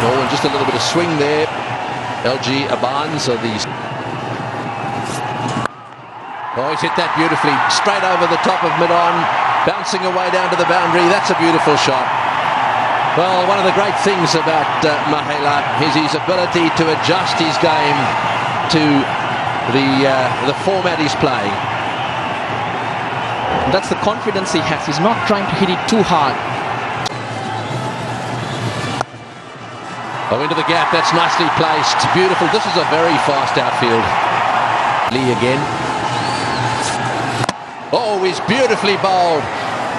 Oh, and just a little bit of swing there. LG Abans of the... Oh, he's hit that beautifully. Straight over the top of mid-on, bouncing away down to the boundary. That's a beautiful shot. Well, one of the great things about Mahela is his ability to adjust his game to the format he's playing. That's the confidence he has. He's not trying to hit it too hard. Oh, into the gap. That's nicely placed. Beautiful. This is a very fast outfield. Lee again. Oh, he's beautifully bowled.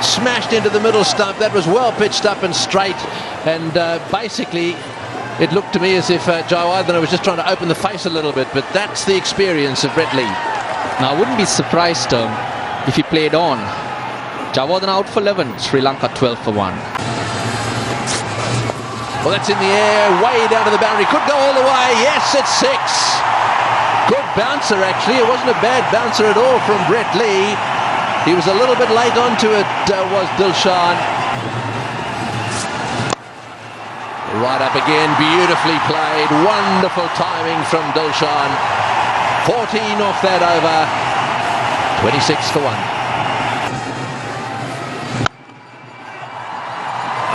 Smashed into the middle stump. That was well pitched up and straight. And basically, it looked to me as if Jayawardene was just trying to open the face a little bit. But that's the experience of Brett Lee. Now, I wouldn't be surprised if he played on. Jayawardene out for 11. Sri Lanka 12 for 1. Well, that's in the air, way down to the boundary. Could go all the way. Yes, it's 6. Good bouncer, actually. It wasn't a bad bouncer at all from Brett Lee. He was a little bit late onto it, was Dilshan. Right up again, beautifully played. Wonderful timing from Dilshan. 14 off that over. 26 for 1.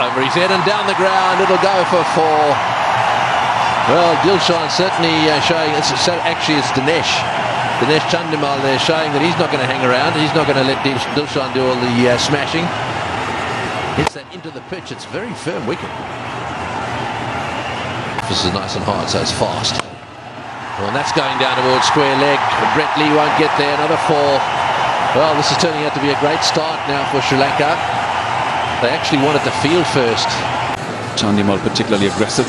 Over his head and down the ground, it'll go for 4. Well, Dilshan certainly showing, actually it's Dinesh Chandimal there showing that he's not going to hang around. He's not going to let Dilshan do all the smashing. Hits that into the pitch. It's very firm wicket. This is nice and hard, so it's fast. Well, and that's going down towards square leg. Brett Lee won't get there. Another 4. Well, this is turning out to be a great start now for Sri Lanka. They actually wanted to field first. Chandimal particularly aggressive.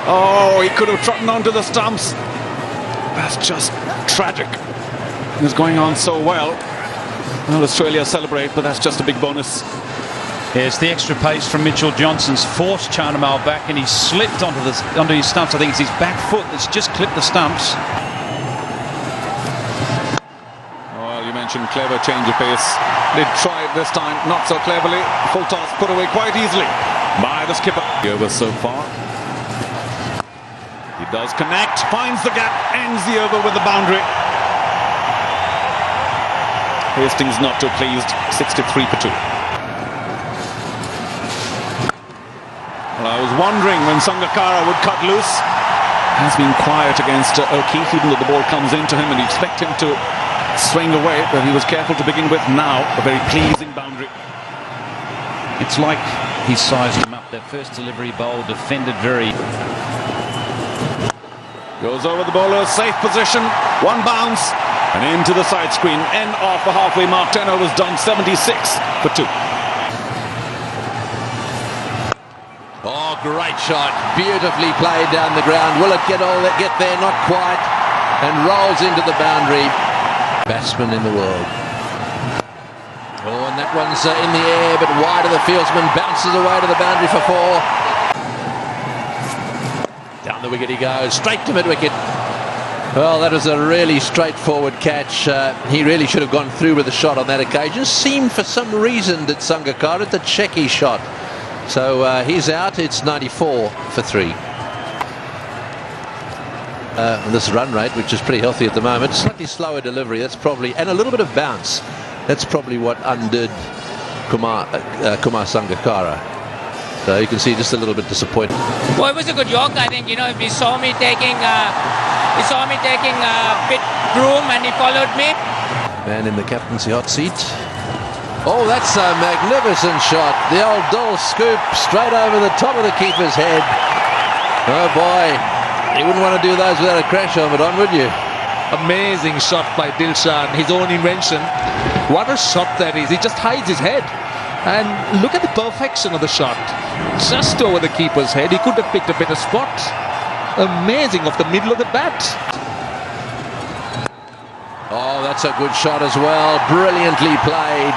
Oh, he could have trotted onto the stumps. That's just tragic. It was going on so well. Well, Australia celebrate, but that's just a big bonus. Here's the extra pace from Mitchell Johnson's forced Chandimal back, and he slipped onto his stumps. I think it's his back foot that's just clipped the stumps. Well, you mentioned clever change of pace. They tried this time, not so cleverly. Full toss put away quite easily by the skipper. Over so far. He does connect, finds the gap, ends the over with the boundary. Hastings not too pleased, 63 for 2. Well, I was wondering when Sangakkara would cut loose. Has been quiet against O'Keefe, even though the ball comes into him and you expect him to swing away, but he was careful to begin with. Now, a very pleasing boundary. It's like he sized him up. That first delivery bowl defended very... Goes over the bowler, safe position, 1 bounce, and into the side screen, end off the halfway mark. 10 overs done, 76 for 2. Oh, great shot. Beautifully played down the ground. Will it get there? Not quite. And rolls into the boundary. Batsman in the world. Oh, and that one's in the air, but wide of the fieldsman. Bounces away to the boundary for 4. Down the wicket he goes, straight to mid-wicket. Well, that was a really straightforward catch. He really should have gone through with the shot on that occasion. Seemed for some reason that Sangakkara to check his shot. So he's out. It's 94 for 3. This run rate, which is pretty healthy at the moment. Slightly slower delivery, that's probably, and a little bit of bounce. That's probably what undid Kumar Sangakkara. So you can see just a little bit disappointed. Well, it was a good york. I think, if he saw me taking a bit room and he followed me. Man in the captaincy hot seat. Oh, that's a magnificent shot. The old Dole scoop straight over the top of the keeper's head. Oh boy, you wouldn't want to do those without a crash helmet on, would you? Amazing shot by Dilshan, his own invention. What a shot that is. He just hides his head. And look at the perfection of the shot. Just over the keeper's head. He could have picked a better spot. Amazing off the middle of the bat. Oh, that's a good shot as well. Brilliantly played.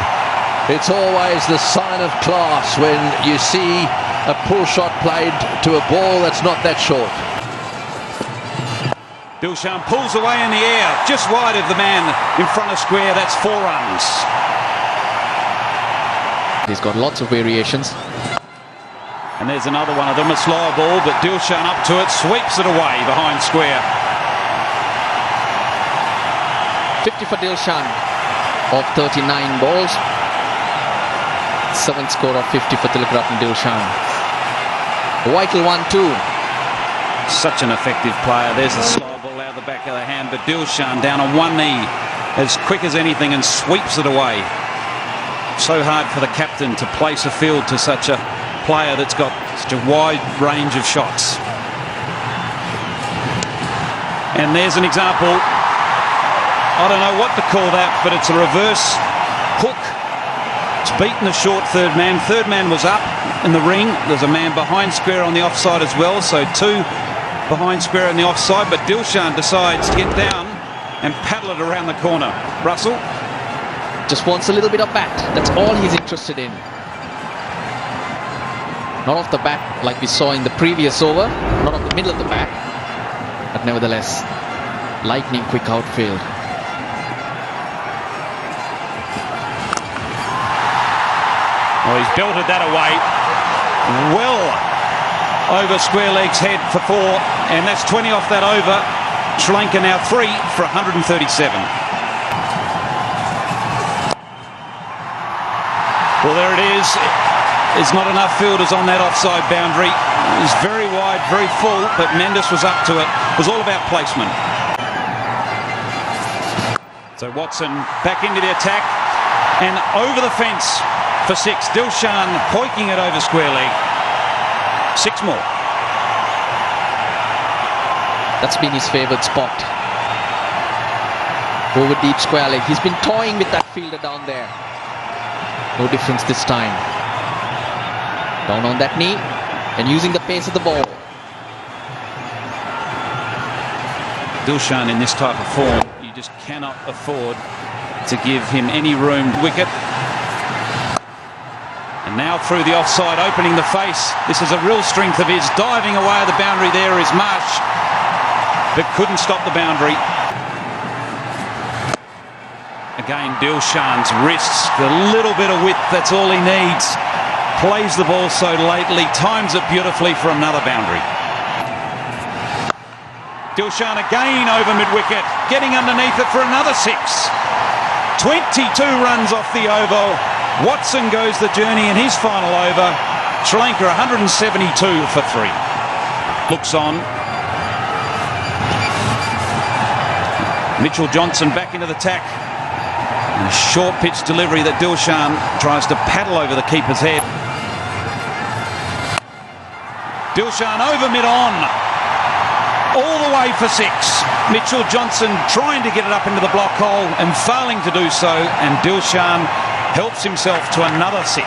It's always the sign of class when you see a pull shot played to a ball that's not that short. Dilshan pulls away in the air, just wide of the man in front of square. That's 4 runs. He's got lots of variations. And there's another one of them, a slower ball, but Dilshan up to it, sweeps it away behind square. 50 for Dilshan of 39 balls. 7th score of 50 for Tilakaratne Dilshan. A vital one too. Such an effective player. There's a slow ball out of the back of the hand, but Dilshan down on one knee as quick as anything and sweeps it away. So hard for the captain to place a field to such a player that's got such a wide range of shots. And there's an example. I don't know what to call that, but it's a reverse hook. It's beaten the short third man. Third man was up in the ring. There's a man behind square on the offside as well, so 2 behind square on the offside, but Dilshan decides to get down and paddle it around the corner. Russell? Just wants a little bit of bat. That's all he's interested in. Not off the bat like we saw in the previous over, not off the middle of the bat, but nevertheless, lightning quick outfield. Oh, he's belted that away. Well over square leg's head for 4, and that's 20 off that over. Sri Lanka now 3 for 137. Well, there it is. There's not enough fielders on that offside boundary. It was very wide, very full, but Mendes was up to it. It was all about placement. So Watson back into the attack and over the fence for 6. Dilshan hoiking it over square leg. 6 more. That's been his favourite spot. Over deep square leg. He's been toying with that fielder down there. No difference this time. Down on that knee and using the pace of the ball. Dilshan in this type of form, you just cannot afford to give him any room. Wicket. And now through the offside, opening the face. This is a real strength of his. Diving away at the boundary there is Marsh, but couldn't stop the boundary. Again, Dilshan's wrists, a little bit of width, that's all he needs. Plays the ball so lately, times it beautifully for another boundary. Dilshan again over mid-wicket, getting underneath it for another 6. 22 runs off the over. Watson goes the journey in his final over. Sri Lanka 172 for 3. Looks on. Mitchell Johnson back into the tack. And a short pitch delivery that Dilshan tries to paddle over the keeper's head. Dilshan over mid-on. All the way for 6. Mitchell Johnson trying to get it up into the block hole and failing to do so. And Dilshan helps himself to another 6.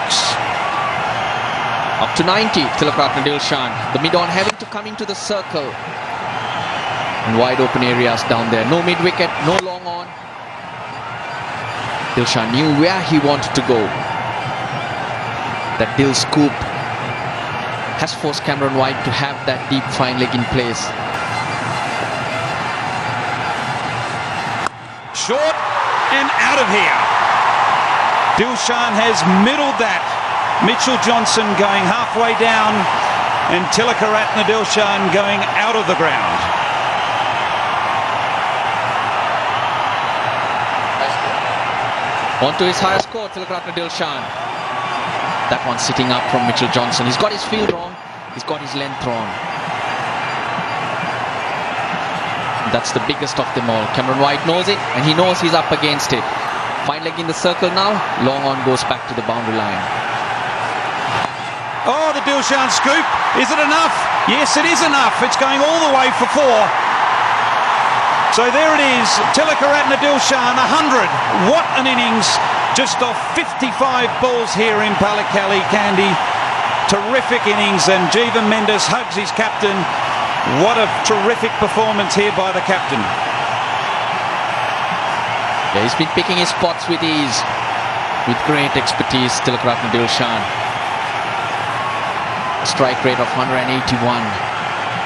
Up to 90, Tilakaratne Dilshan. The mid-on having to come into the circle. And wide open areas down there. No mid-wicket, no long on. Dilshan knew where he wanted to go. That Dil scoop has forced Cameron White to have that deep fine leg in place. Short and out of here. Dilshan has middled that. Mitchell Johnson going halfway down and Tilakaratne Dilshan going out of the ground. On to his highest score, Tilakaratne Dilshan. That one sitting up from Mitchell Johnson. He's got his field wrong. He's got his length wrong. That's the biggest of them all. Cameron White knows it, and he knows he's up against it. Fine leg in the circle now. Long on goes back to the boundary line. Oh, the Dilshan scoop. Is it enough? Yes, it is enough. It's going all the way for 4. So there it is. Tilakaratne Dilshan, 100. What an innings. Just off 55 balls here in Pallekele, Kandy. Terrific innings, and Jeevan Mendes hugs his captain. What a terrific performance here by the captain. Yeah, he's been picking his spots with ease. With great expertise, Tilakaratne Dilshan. A strike rate of 181.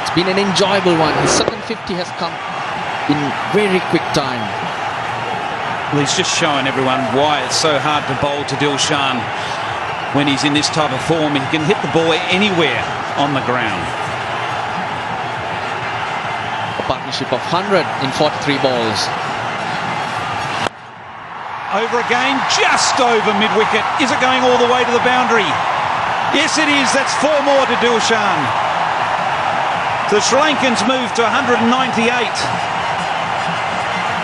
It's been an enjoyable one. His second 50 has come in very quick time. Well, he's just showing everyone why it's so hard to bowl to Dilshan. when he's in this type of form. He can hit the ball anywhere on the ground. A partnership of 100 in 43 balls. Over again, just over mid-wicket. Is it going all the way to the boundary? Yes, it is. That's 4 more to Dilshan. The Sri Lankans move to 198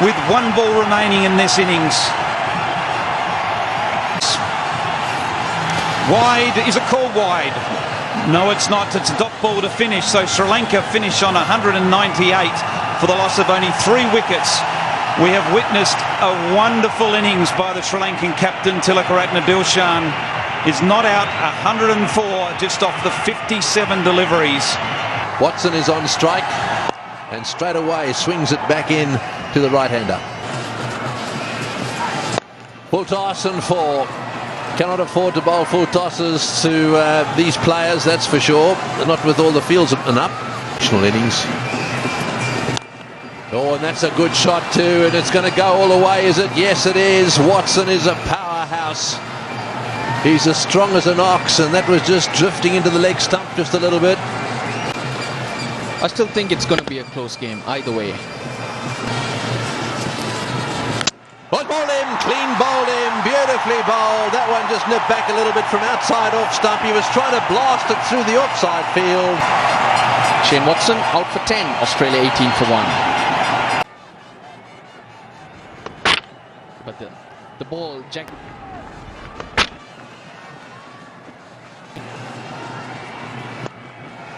with 1 ball remaining in this innings. Wide. Is it called wide? No, it's not. It's a dot ball to finish. So Sri Lanka finish on 198 for the loss of only 3 wickets. We have witnessed a wonderful innings by the Sri Lankan captain. Tilakaratne Dilshan is not out. 104 just off the 57 deliveries. Watson is on strike and straight away swings it back in to the right-hander. Full toss and 4. Cannot afford to bowl full tosses to these players, that's for sure. Not with all the fields and up. Additional innings. Oh, and that's a good shot too, and it's going to go all the way, is it? Yes, it is. Watson is a powerhouse. He's as strong as an ox, and that was just drifting into the leg stump just a little bit. I still think it's going to be a close game either way. Bowled him, clean bowled him, beautifully bowled. That one just nipped back a little bit from outside off stump. He was trying to blast it through the offside field. Shane Watson out for 10. Australia 18 for 1. But the ball, Jack.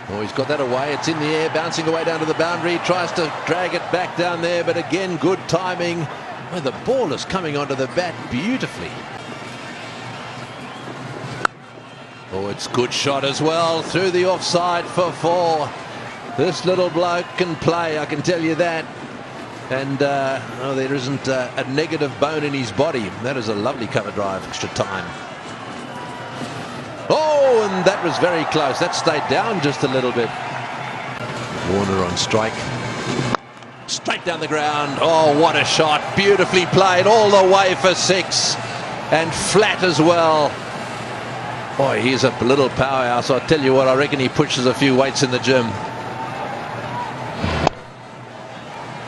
Oh, he's got that away. It's in the air, bouncing away down to the boundary. Tries to drag it back down there, but again, good timing. Well, the ball is coming onto the bat beautifully. Oh, it's good shot as well. Through the offside for 4. This little bloke can play, I can tell you that. And oh, there isn't a negative bone in his body. That is a lovely cover drive. Extra time. Oh, and that was very close. That stayed down just a little bit. Warner on strike. Straight down the ground. Oh, what a shot. Beautifully played all the way for 6. And flat as well. Boy, he's a little powerhouse. I'll tell you what, I reckon he pushes a few weights in the gym.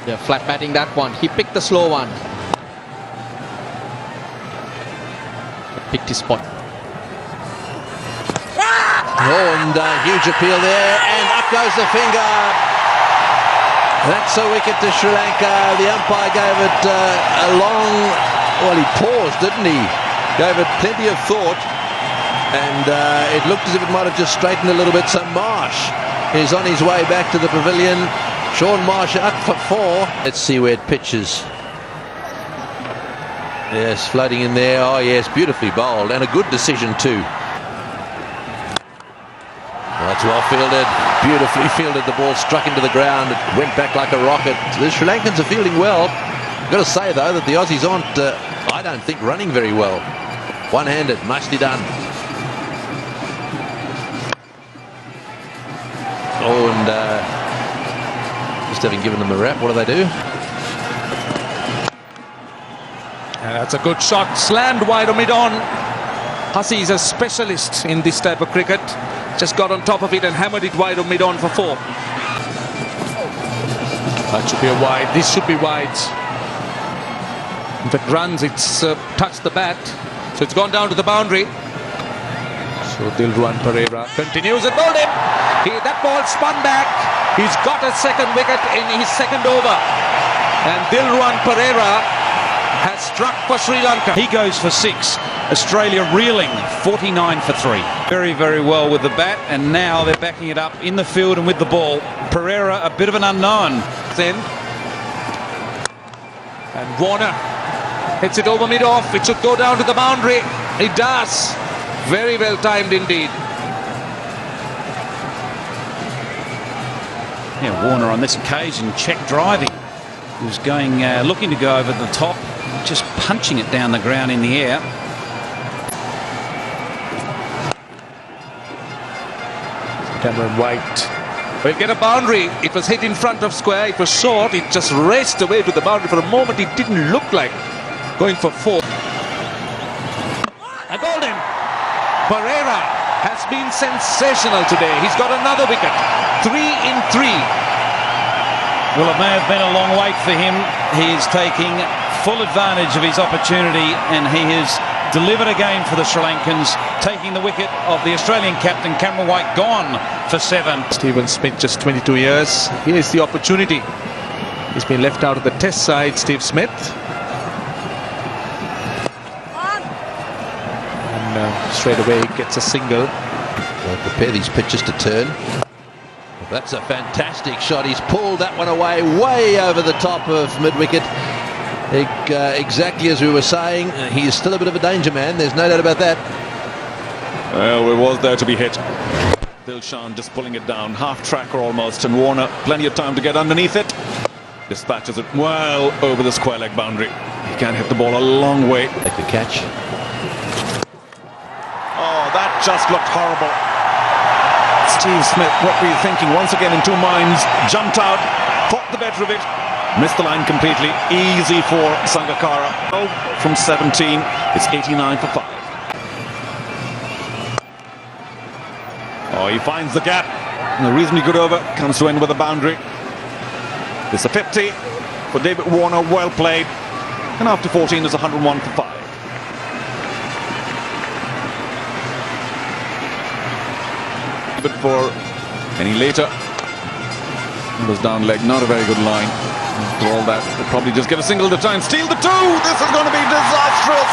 They're flat batting that one. He picked the slow one. Picked his spot. Oh, and huge appeal there, and up goes the finger. That's a wicket to Sri Lanka. The umpire gave it a long, well, he paused, didn't he? Gave it plenty of thought, and it looked as if it might have just straightened a little bit. So Marsh is on his way back to the pavilion. Sean Marsh up for 4. Let's see where it pitches. Yes, floating in there. Oh yes, beautifully bowled, and a good decision too. That's well fielded, beautifully fielded. The ball struck into the ground. It went back like a rocket. The Sri Lankans are fielding well. I've got to say though that the Aussies aren't, I don't think, running very well. One-handed, nicely done. Oh, and just having given them a rap, what do they do? And that's a good shot, slammed wide or mid-on. Hussey is a specialist in this type of cricket. Just got on top of it and hammered it wide or mid-on for 4. That should be a wide. This should be wide. If it runs, it's touched the bat. So it's gone down to the boundary. So Dilshan Pereira continues and bowled him. That ball spun back. He's got a second wicket in his second over. And Dilshan Pereira has struck for Sri Lanka. He goes for 6. Australia reeling, 49 for 3. Very, very well with the bat, and now they're backing it up in the field and with the ball. Pereira, a bit of an unknown. Then, and Warner hits it over mid-off. It should go down to the boundary. It does. Very well timed indeed. Yeah, Warner on this occasion check driving. He was going, looking to go over the top, just punching it down the ground in the air. Cameron White will get a boundary. It was hit in front of square. It was short. It just raced away to the boundary. For a moment, it didn't look like going for 4. I bowled him. been sensational today. He's got another wicket. 3 in 3. Well, it may have been a long wait for him. He is taking full advantage of his opportunity, and he has delivered again for the Sri Lankans, taking the wicket of the Australian captain, Cameron White, gone for 7. Stephen Smith, just 22 years. Here's the opportunity. He's been left out of the test side, Steve Smith. And straight away gets a single. Well, prepare these pitches to turn. That's a fantastic shot. He's pulled that one away, way over the top of mid-wicket. Exactly as we were saying, he is still a bit of a danger man. There's no doubt about that. Well, it was there to be hit. Dilshan just pulling it down, half tracker almost, and Warner plenty of time to get underneath it. Dispatches it well over the square leg boundary. He can hit the ball a long way. Take the catch. Oh, that just looked horrible. Steve Smith, what were you thinking? Once again in two minds, jumped out, thought the better of it, missed the line completely. Easy for Sangakkara. From 17, it's 89 for 5. Oh, he finds the gap. And a reasonably good over, comes to end with a boundary. It's a 50 for David Warner, well played. And after 14, it's 101 for 5. But for any later, it was down leg, not a very good line. After all that, they'll probably just get a single to try and steal the 2. This is going to be disastrous.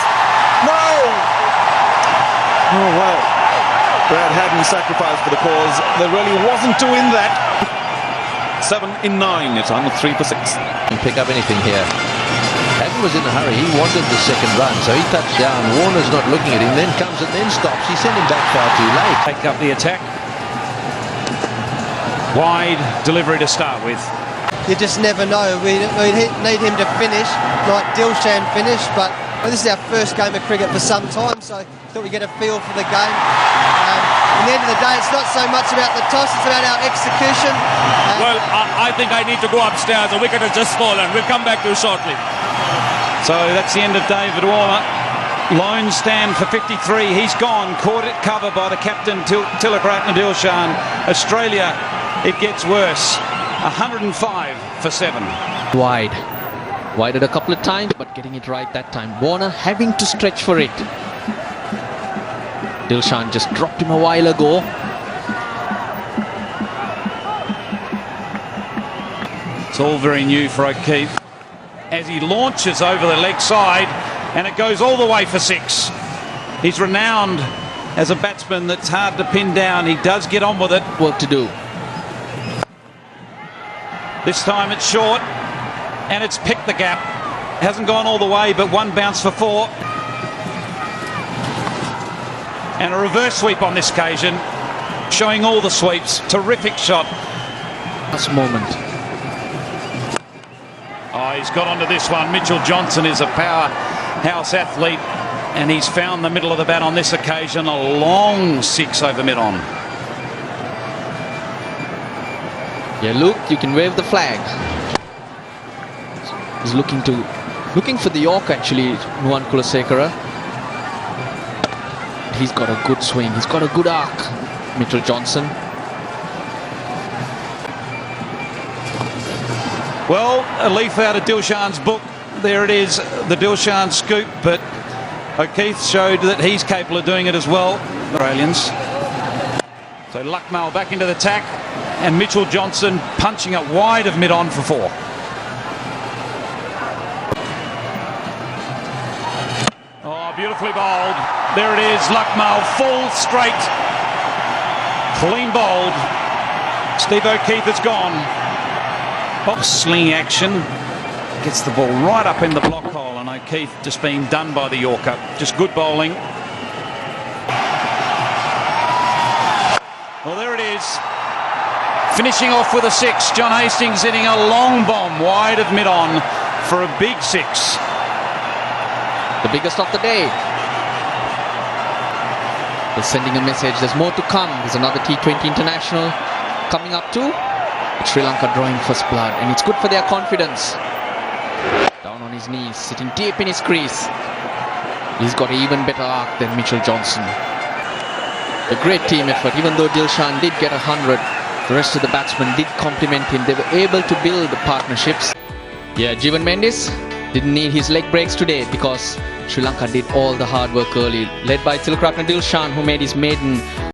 No! Oh well, Brad hadn't sacrificed for the cause. There really wasn't 2 in that. 7 in 9. It's on 3 for 6. Can pick up anything here. Haddon was in a hurry. He wanted the second run, so he touched down. Warner's not looking at him, then comes and then stops. He sent him back far too late. Take up the attack. Wide delivery to start with. You just never know. We need him to finish like Dilshan finished, but this is our first game of cricket for some time, so I thought we'd get a feel for the game. At the end of the day, it's not so much about the toss, it's about our execution. Well, I think I need to go upstairs. The wicket has just fallen. We'll come back to you shortly. So that's the end of David Warner. Lone stand for 53. He's gone. Caught it cover by the captain, Tilakaratne Dilshan. Australia, it gets worse. 105 for 7. Wide. Wided a couple of times, but getting it right that time. Warner having to stretch for it. Dilshan just dropped him a while ago. It's all very new for O'Keefe. As he launches over the leg side, and it goes all the way for 6. He's renowned as a batsman that's hard to pin down. He does get on with it. Work to do. This time it's short, and it's picked the gap. Hasn't gone all the way, but 1 bounce for 4. And a reverse sweep on this occasion, showing all the sweeps. Terrific shot. Last moment. Oh, he's got onto this one. Mitchell Johnson is a powerhouse athlete, and he's found the middle of the bat on this occasion. A long 6 over mid-on. Yeah, look, you can wave the flag. He's looking for the York actually, Nuwan Kulasekara. He's got a good swing. He's got a good arc, Mitchell Johnson. Well, a leaf out of Dilshan's book. There it is, the Dilshan scoop, but O'Keefe showed that he's capable of doing it as well. Australians. So Lucknow back into the tack, and Mitchell Johnson punching it wide of mid-on for 4. Oh, beautifully bowled. There it is, Lucknow, full straight. Clean bowled. Steve O'Keefe is gone. Sling action. Gets the ball right up in the block hole, and O'Keefe just being done by the Yorker. Just good bowling. Well, there it is. Finishing off with a 6. John Hastings hitting a long bomb wide of mid-on for a big 6. The biggest of the day. They're sending a message. There's more to come. There's another T20 international coming up too. Sri Lanka drawing first blood, and it's good for their confidence. Down on his knees, sitting deep in his crease. He's got an even better arc than Mitchell Johnson. A great team effort. Even though Dilshan did get 100, the rest of the batsmen did compliment him. They were able to build partnerships. Yeah, Jeevan Mendis didn't need his leg breaks today because Sri Lanka did all the hard work early, led by Tilakratne Dilshan, who made his maiden